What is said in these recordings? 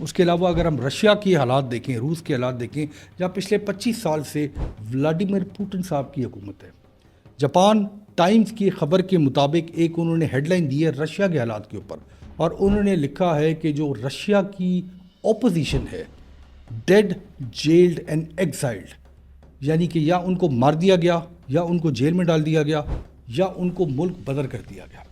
اس کے علاوہ اگر ہم رشیا کے حالات دیکھیں، روس کے حالات دیکھیں، جہاں پچھلے 25 سال سے ولادیمیر پوٹن صاحب کی حکومت ہے۔ جاپان ٹائمز کی خبر کے مطابق ایک انہوں نے ہیڈ لائن دی ہے رشیا کے حالات کے اوپر، اور انہوں نے لکھا ہے کہ جو رشیا کی اپوزیشن ہے، ڈیڈ، جیلڈ اینڈ ایگزائلڈ، یعنی کہ یا ان کو مار دیا گیا، یا ان کو جیل میں ڈال دیا گیا، یا ان کو ملک بدر کر دیا گیا۔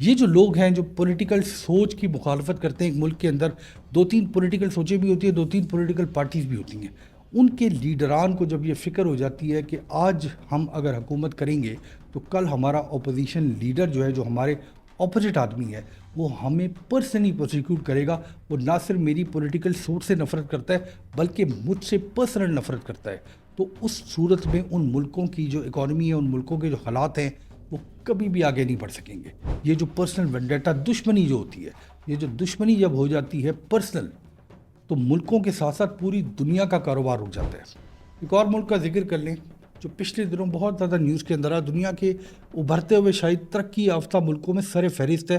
یہ جو لوگ ہیں جو پولیٹیکل سوچ کی مخالفت کرتے ہیں، ایک ملک کے اندر 2-3 پولیٹیکل سوچیں بھی ہوتی ہیں، 2-3 پولیٹیکل پارٹیز بھی ہوتی ہیں، ان کے لیڈران کو جب یہ فکر ہو جاتی ہے کہ آج ہم اگر حکومت کریں گے تو کل ہمارا اپوزیشن لیڈر جو ہے، جو ہمارے اپوزٹ آدمی ہے، وہ ہمیں پرسنلی پروسیکیوٹ کرے گا، وہ نہ صرف میری پولیٹیکل سوچ سے نفرت کرتا ہے بلکہ مجھ سے پرسنل نفرت کرتا ہے، تو اس صورت میں ان ملکوں کی جو اکانومی ہے، ان ملکوں کے جو حالات ہیں، وہ کبھی بھی آگے نہیں بڑھ سکیں گے۔ یہ جو پرسنل وینڈیٹا، دشمنی جو ہوتی ہے، یہ جو دشمنی جب ہو جاتی ہے پرسنل، تو ملکوں کے ساتھ ساتھ پوری دنیا کا کاروبار رک جاتا ہے۔ ایک اور ملک کا ذکر کر لیں جو پچھلے دنوں بہت زیادہ نیوز کے اندر ہے، دنیا کے ابھرتے ہوئے شاید ترقی یافتہ ملکوں میں سر فہرست ہے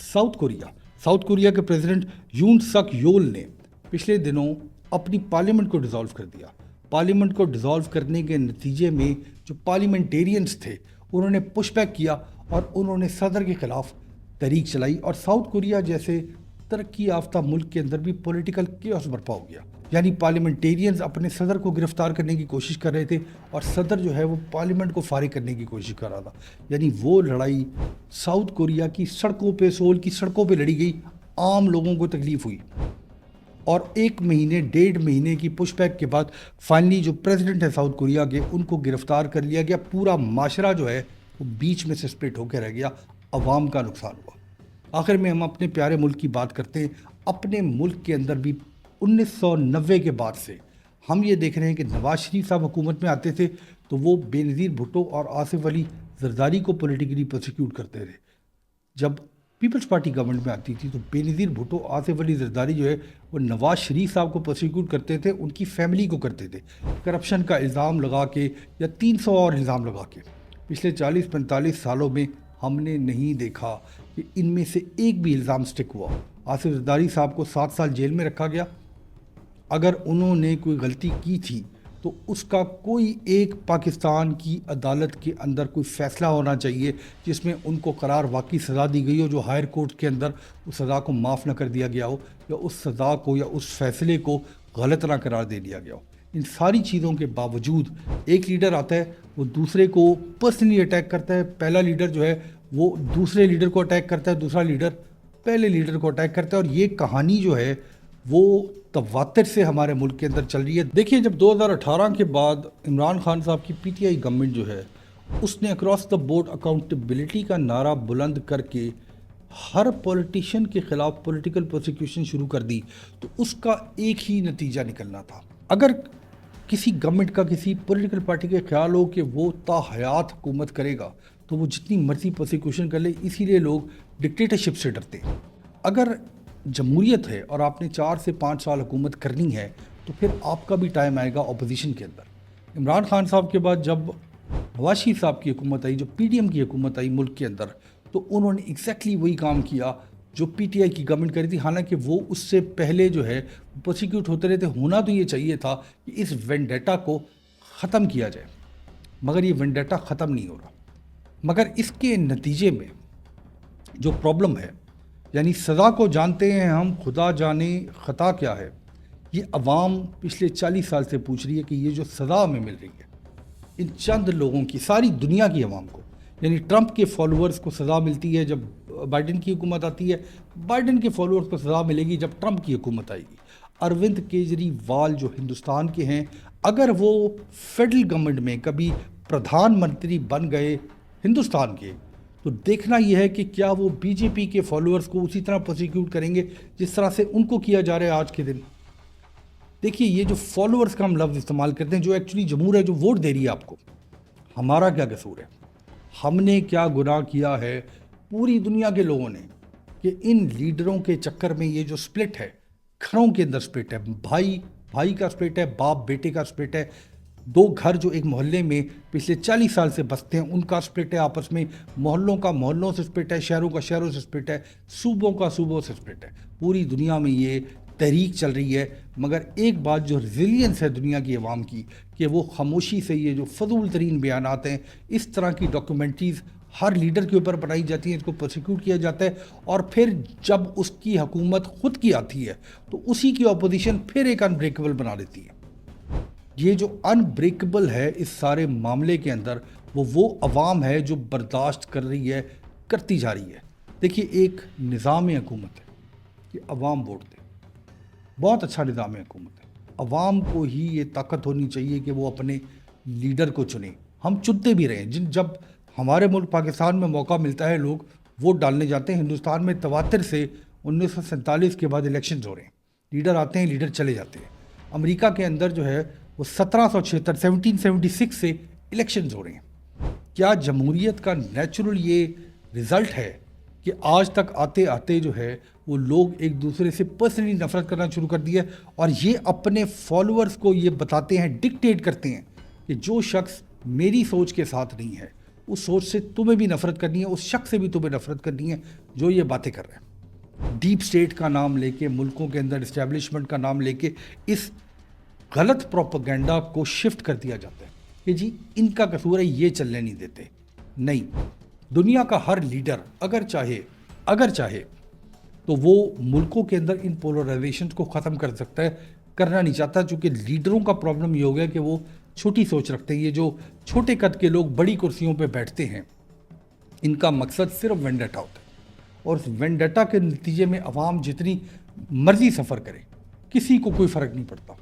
ساؤتھ کوریا۔ ساؤتھ کوریا کے پریزیڈنٹ یون سک یول نے پچھلے دنوں اپنی پارلیمنٹ کو ڈیزالو کر دیا۔ پارلیمنٹ کو ڈیزالو کرنے کے نتیجے میں جو پارلیمنٹیرینز تھے انہوں نے پش بیک کیا اور انہوں نے صدر کے خلاف تحریک چلائی، اور ساؤتھ کوریا جیسے ترقی یافتہ ملک کے اندر بھی پولیٹیکل کیوس برپا ہو گیا۔ یعنی پارلیمنٹیرینز اپنے صدر کو گرفتار کرنے کی کوشش کر رہے تھے، اور صدر جو ہے وہ پارلیمنٹ کو فارغ کرنے کی کوشش کر رہا تھا۔ یعنی وہ لڑائی ساؤتھ کوریا کی سڑکوں پہ، سول کی سڑکوں پہ لڑی گئی، عام لوگوں کو تکلیف ہوئی، اور 1-1.5 مہینے کی پش بیک کے بعد فائنلی جو پریزیڈنٹ ہے ساؤتھ کوریا کے، ان کو گرفتار کر لیا گیا۔ پورا معاشرہ جو ہے وہ بیچ میں سے سپلٹ ہو کے رہ گیا، عوام کا نقصان ہوا۔ آخر میں ہم اپنے پیارے ملک کی بات کرتے ہیں۔ اپنے ملک کے اندر بھی 1990 کے بعد سے ہم یہ دیکھ رہے ہیں کہ نواز شریف صاحب حکومت میں آتے تھے تو وہ بے نظیر بھٹو اور آصف علی زرداری کو پولیٹیکلی پروسیکیوٹ کرتے تھے۔ جب پیپلز پارٹی گورنمنٹ میں آتی تھی تو بے نظیر بھٹو، آصف علی زرداری جو ہے وہ نواز شریف صاحب کو پروسیکیوٹ کرتے تھے، ان کی فیملی کو کرتے تھے، کرپشن کا الزام لگا کے یا 300 اور الزام لگا کے۔ پچھلے 40-45 سالوں میں ہم نے نہیں دیکھا کہ ان میں سے ایک بھی الزام سٹک ہوا۔ آصف زرداری صاحب کو 7 سال جیل میں رکھا گیا۔ اگر انہوں نے کوئی غلطی کی تھی تو اس کا کوئی ایک پاکستان کی عدالت کے اندر کوئی فیصلہ ہونا چاہیے جس میں ان کو قرار واقعی سزا دی گئی ہو، جو ہائر کورٹ کے اندر اس سزا کو معاف نہ کر دیا گیا ہو، یا اس سزا کو یا اس فیصلے کو غلط نہ قرار دے دیا گیا ہو۔ ان ساری چیزوں کے باوجود ایک لیڈر آتا ہے، وہ دوسرے کو پرسنلی اٹیک کرتا ہے۔ پہلا لیڈر جو ہے وہ دوسرے لیڈر کو اٹیک کرتا ہے، دوسرا لیڈر پہلے لیڈر کو اٹیک کرتا ہے، اور یہ کہانی جو ہے وہ تواتر سے ہمارے ملک کے اندر چل رہی ہے۔ دیکھیے، جب 2018 کے بعد عمران خان صاحب کی پی ٹی آئی گورنمنٹ جو ہے اس نے اکراس دا بورڈ اکاؤنٹیبلٹی کا نعرہ بلند کر کے ہر پولیٹیشین کے خلاف پولیٹیکل پروسیکیوشن شروع کر دی، تو اس کا ایک ہی نتیجہ نکلنا تھا۔ اگر کسی گورنمنٹ کا، کسی پولیٹیکل پارٹی کے خیال ہو کہ وہ تا حیات حکومت کرے گا تو وہ جتنی مرضی پروسیکیوشن کر لے، اسی لیے لوگ ڈکٹیٹرشپ سے ڈرتے ہیں۔ اگر جمہوریت ہے اور آپ نے 4 سے 5 سال حکومت کرنی ہے تو پھر آپ کا بھی ٹائم آئے گا اپوزیشن کے اندر۔ عمران خان صاحب کے بعد جب نواز شریف صاحب کی حکومت آئی، جو پی ڈی ایم کی حکومت آئی ملک کے اندر، تو انہوں نے ایگزیکٹلی وہی کام کیا جو پی ٹی آئی کی گورنمنٹ کری تھی، حالانکہ وہ اس سے پہلے جو ہے پروسیکیوٹ ہوتے رہتے۔ ہونا تو یہ چاہیے تھا کہ اس وینڈیٹا کو ختم کیا جائے، مگر یہ وینڈیٹا ختم نہیں ہو رہا۔ مگر اس کے نتیجے میں جو پرابلم ہے، یعنی سزا کو جانتے ہیں ہم، خدا جانے خطا کیا ہے، یہ عوام پچھلے 40 سال سے پوچھ رہی ہے کہ یہ جو سزا ہمیں مل رہی ہے ان چند لوگوں کی، ساری دنیا کی عوام کو، یعنی ٹرمپ کے فالوورز کو سزا ملتی ہے جب بائیڈن کی حکومت آتی ہے، بائیڈن کے فالوورز کو سزا ملے گی جب ٹرمپ کی حکومت آئے گی۔ اروند کیجریوال جو ہندوستان کے ہیں، اگر وہ فیڈرل گورنمنٹ میں کبھی پردھان منتری بن گئے ہندوستان کے، تو دیکھنا یہ ہے کہ کیا وہ بی جے پی کے فالوورز کو اسی طرح پروسیکیوٹ کریں گے جس طرح سے ان کو کیا جا رہا ہے آج کے دن۔ دیکھیے، یہ جو فالوورز کا ہم لفظ استعمال کرتے ہیں، جو ایکچولی جمہور ہے، جو ووٹ دے رہی ہے آپ کو، ہمارا کیا قصور ہے؟ ہم نے کیا گناہ کیا ہے پوری دنیا کے لوگوں نے کہ ان لیڈروں کے چکر میں یہ جو سپلٹ ہے، گھروں کے اندر سپلٹ ہے، بھائی کا سپلٹ ہے، باپ بیٹے کا سپلٹ ہے، 2 گھر جو ایک محلے میں پچھلے 40 سال سے بستے ہیں ان کا سپلٹ ہے آپس میں، محلوں کا محلوں سے سپلٹ ہے، شہروں کا شہروں سے سپلٹ ہے، صوبوں کا صوبوں سے سپلٹ ہے۔ پوری دنیا میں یہ تحریک چل رہی ہے، مگر ایک بات جو ریزیلینس ہے دنیا کی عوام کی کہ وہ خاموشی سے یہ جو فضول ترین بیانات ہیں، اس طرح کی ڈاکیومنٹریز ہر لیڈر کے اوپر بنائی جاتی ہیں، اس کو پروسیکیوٹ کیا جاتا ہے، اور پھر جب اس کی حکومت خود کی آتی ہے تو اسی کی اپوزیشن پھر ایک انبریکیبل بنا لیتی ہے۔ یہ جو انبریکیبل ہے اس سارے معاملے کے اندر وہ عوام ہے جو برداشت کر رہی ہے، کرتی جا رہی ہے۔ دیکھیے، ایک نظام حکومت ہے کہ عوام ووٹ دے، بہت اچھا نظام حکومت ہے۔ عوام کو ہی یہ طاقت ہونی چاہیے کہ وہ اپنے لیڈر کو چنیں۔ ہم چنتے بھی رہے ہیں، جب ہمارے ملک پاکستان میں موقع ملتا ہے لوگ ووٹ ڈالنے جاتے ہیں۔ ہندوستان میں تواتر سے 1947 کے بعد الیکشنز ہو رہے ہیں، لیڈر آتے ہیں، لیڈر چلے جاتے ہیں۔ امریکہ کے اندر جو ہے وہ 1776 سے الیکشنز ہو رہے ہیں۔ کیا جمہوریت کا نیچرل یہ رزلٹ ہے کہ آج تک آتے آتے جو ہے وہ لوگ ایک دوسرے سے پرسنلی نفرت کرنا شروع کر دیا ہے، اور یہ اپنے فالوورز کو یہ بتاتے ہیں، ڈکٹیٹ کرتے ہیں کہ جو شخص میری سوچ کے ساتھ نہیں ہے اس سوچ سے تمہیں بھی نفرت کرنی ہے، اس شخص سے بھی تمہیں نفرت کرنی ہے جو یہ باتیں کر رہے ہیں۔ ڈیپ سٹیٹ کا نام لے کے، ملکوں کے اندر اسٹیبلشمنٹ کا نام لے کے اس غلط پروپیگنڈا کو شفٹ کر دیا جاتا ہے کہ جی ان کا قصور ہے، یہ چلنے نہیں دیتے۔ نہیں، دنیا کا ہر لیڈر اگر چاہے تو وہ ملکوں کے اندر ان پولرائزیشن کو ختم کر سکتا ہے، کرنا نہیں چاہتا، چونکہ لیڈروں کا پرابلم یہ ہو گیا کہ وہ چھوٹی سوچ رکھتے ہیں۔ یہ جو چھوٹے قد کے لوگ بڑی کرسیوں پہ بیٹھتے ہیں، ان کا مقصد صرف وینڈیٹا ہوتا ہے، اور اس وینڈیٹا کے نتیجے میں عوام جتنی مرضی سفر کرے، کسی کو کوئی فرق نہیں پڑتا۔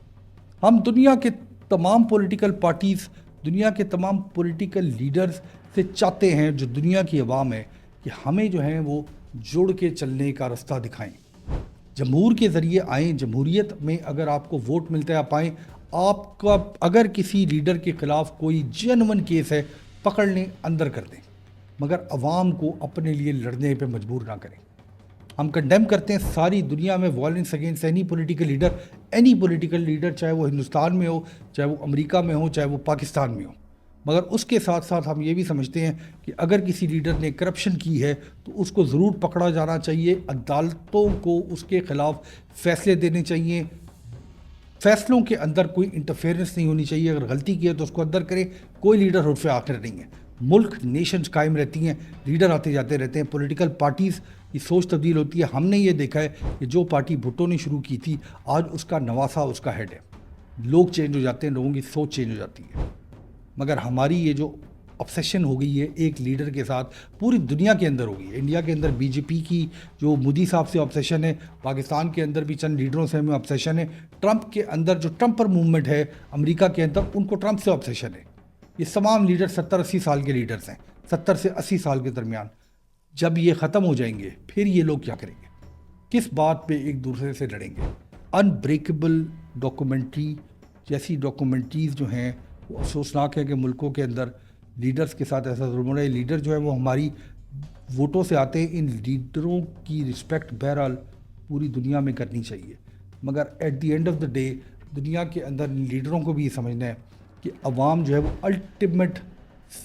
ہم دنیا کے تمام پولیٹیکل پارٹیز، دنیا کے تمام پولیٹیکل لیڈرز سے چاہتے ہیں، جو دنیا کی عوام ہے، کہ ہمیں جو ہیں وہ جڑ کے چلنے کا راستہ دکھائیں، جمہور کے ذریعے آئیں۔ جمہوریت میں اگر آپ کو ووٹ ملتا ہے آپ آئیں، آپ کا اگر کسی لیڈر کے خلاف کوئی جینون کیس ہے پکڑ لیں، اندر کر دیں، مگر عوام کو اپنے لیے لڑنے پہ مجبور نہ کریں۔ ہم کنڈیم کرتے ہیں ساری دنیا میں violence against any political leader, چاہے وہ ہندوستان میں ہو، چاہے وہ امریکہ میں ہو، چاہے وہ پاکستان میں ہو، مگر اس کے ساتھ ساتھ ہم یہ بھی سمجھتے ہیں کہ اگر کسی لیڈر نے کرپشن کی ہے تو اس کو ضرور پکڑا جانا چاہیے، عدالتوں کو اس کے خلاف فیصلے دینے چاہیے، فیصلوں کے اندر کوئی انٹرفیئرنس نہیں ہونی چاہیے۔ اگر غلطی کی ہے تو اس کو اندر کرے، کوئی لیڈر حرف آخر نہیں ہے۔ ملک نیشنز قائم رہتی ہیں، لیڈر آتے جاتے رہتے ہیں، پولیٹیکل پارٹیز کی سوچ تبدیل ہوتی ہے۔ ہم نے یہ دیکھا ہے کہ جو پارٹی بھٹو نے شروع کی تھی، آج اس کا نواسا اس کا ہیڈ ہے۔ لوگ چینج ہو جاتے ہیں، لوگوں کی سوچ چینج ہو جاتی ہے، مگر ہماری یہ جو obsession ہو گئی ہے ایک لیڈر کے ساتھ، پوری دنیا کے اندر ہو گئی ہے۔ انڈیا کے اندر بی جے پی کی جو مودی صاحب سے obsession ہے، پاکستان کے اندر بھی چند لیڈروں سے ہمیں obsession ہے، ٹرمپ کے اندر جو ٹرمپر موومنٹ ہے امریکہ کے اندر، ان کو ٹرمپ سے obsession ہے۔ یہ تمام لیڈر 70-80 سال کے لیڈرز ہیں، 70 سے 80 سال کے درمیان۔ جب یہ ختم ہو جائیں گے پھر یہ لوگ کیا کریں گے؟ کس بات پہ ایک دوسرے سے لڑیں گے؟ انبریکیبل ڈاکومنٹری جیسی ڈاکومنٹریز جو ہیں وہ افسوسناک ہے کہ ملکوں کے اندر لیڈرز کے ساتھ ایسا ظلم ہو رہا ہے۔ لیڈر جو ہے وہ ہماری ووٹوں سے آتے ہیں، ان لیڈروں کی رسپیکٹ بہرحال پوری دنیا میں کرنی چاہیے، مگر at the end of the day دنیا کے اندر لیڈروں کو بھی یہ سمجھنا ہے کہ عوام جو ہے وہ الٹیمیٹ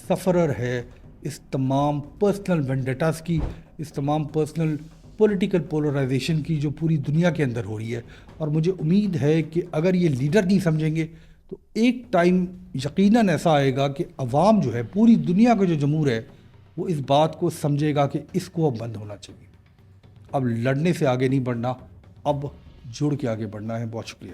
سفرر ہے اس تمام پرسنل وینڈیٹاز کی، اس تمام پرسنل پولیٹیکل پولرائزیشن کی جو پوری دنیا کے اندر ہو رہی ہے۔ اور مجھے امید ہے کہ اگر یہ لیڈر نہیں سمجھیں گے تو ایک ٹائم یقیناً ایسا آئے گا کہ عوام جو ہے، پوری دنیا کا جو جمہور ہے، وہ اس بات کو سمجھے گا کہ اس کو اب بند ہونا چاہیے۔ اب لڑنے سے آگے نہیں بڑھنا، اب جڑ کے آگے بڑھنا ہے۔ بہت شکریہ۔